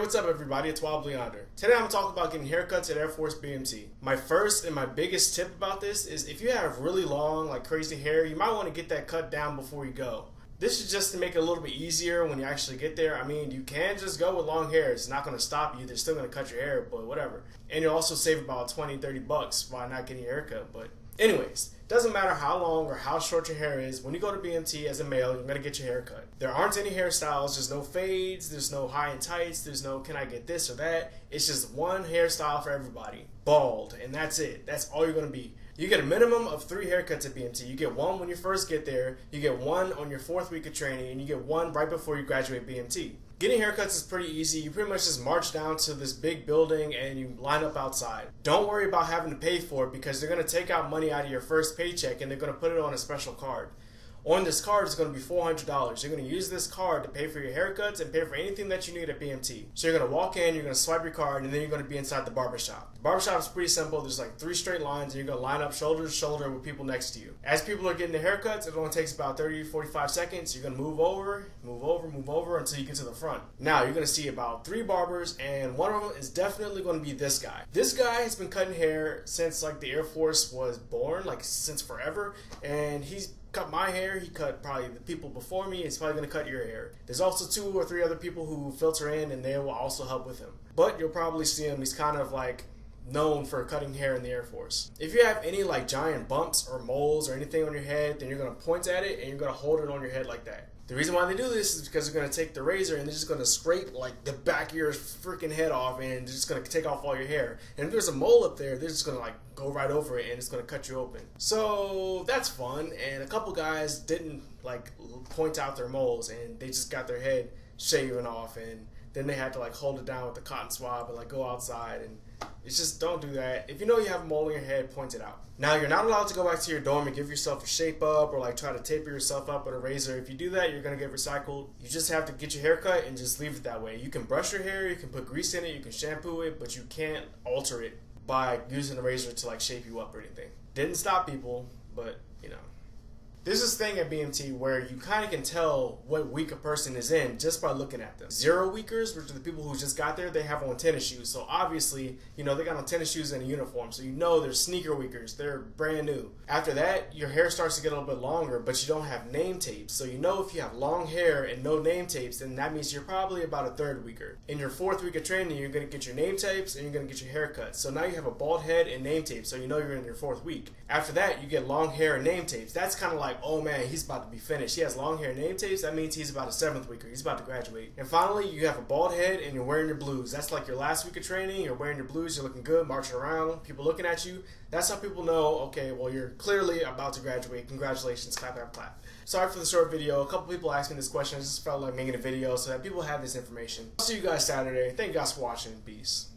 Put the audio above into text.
what's up everybody, it's WildBlueYonder. Today I'm going to talk about getting haircuts at Air Force BMT. My first and my biggest tip about this is if you have really long, like crazy hair, you might want to get that cut down before you go. This is just to make it a little bit easier when you actually get there. I mean, you can just go with long hair. It's not going to stop you. They're still going to cut your hair, but whatever. And you'll also save about 20, 30 bucks by not getting your haircut. But anyways, doesn't matter how long or how short your hair is. When you go to BMT as a male, you're going to get your hair cut. There aren't any hairstyles. There's no fades. There's no high and tights. There's no can I get this or that. It's just one hairstyle for everybody. Bald. And that's it. That's all you're going to be. You get a minimum of 3 haircuts at BMT. You get one when you first get there, you get one on your 4th week of training, and you get one right before you graduate BMT. Getting haircuts is pretty easy. You pretty much just march down to this big building and you line up outside. Don't worry about having to pay for it because they're going to take out money out of your first paycheck and they're going to put it on a special card. On this card, it's going to be $400. You're going to use this card to pay for your haircuts and pay for anything that you need at BMT. So you're going to walk in, you're going to swipe your card, and then you're going to be inside the barbershop. The barbershop is pretty simple. There's like 3 straight lines, and you're going to line up shoulder to shoulder with people next to you. As people are getting their haircuts, it only takes about 30 to 45 seconds. You're going to move over until you get to the front. Now, you're going to see about 3 barbers, and one of them is definitely going to be this guy. This guy has been cutting hair since like the Air Force was born, like since forever, and he's cut my hair, he cut probably the people before me, he's probably going to cut your hair. There's also 2 or 3 other people who filter in and they will also help with him. But you'll probably see him, he's kind of like known for cutting hair in the Air Force. If you have any like giant bumps or moles or anything on your head, then you're going to point at it and you're going to hold it on your head like that. The reason why they do this is because they're going to take the razor and they're just going to scrape like the back of your freaking head off and they're just going to take off all your hair. And if there's a mole up there, they're just going to like go right over it and it's going to cut you open. So that's fun. And a couple guys didn't like point out their moles and they just got their head shaven off and then they had to like hold it down with the cotton swab and like go outside, and it's just don't do that. If you know you have a mole in your head, point it out. Now you're not allowed to go back to your dorm and give yourself a shape up or like try to taper yourself up with a razor. If you do that, you're going to get recycled. You just have to get your hair cut and just leave it that way. You can brush your hair, you can put grease in it, you can shampoo it, but you can't alter it by using a razor to like shape you up or anything. Didn't stop people, but you know. There's this thing at BMT where you kind of can tell what week a person is in just by looking at them. 0 weekers, which are the people who just got there, they have on tennis shoes. So obviously, you know, they got on tennis shoes and a uniform. So you know they're sneaker weekers. They're brand new. After that, your hair starts to get a little bit longer, but you don't have name tapes. So you know if you have long hair and no name tapes, then that means you're probably about a 3rd weeker. In your 4th week of training, you're going to get your name tapes and you're going to get your haircut. So now you have a bald head and name tapes. So you know you're in your 4th week. After that, you get long hair and name tapes. That's kind of like, oh man, he's about to be finished. He has long hair and name tapes. That means he's about a 7th weeker. He's about to graduate. And finally, you have a bald head and you're wearing your blues. That's like your last week of training. You're wearing your blues. You're looking good, marching around, people looking at you. That's how people know, okay, well, you're clearly about to graduate. Congratulations. Clap, clap, clap. Sorry for the short video. A couple people asked me this question. I just felt like making a video so that people have this information. I'll see you guys Saturday. Thank you guys for watching. Peace.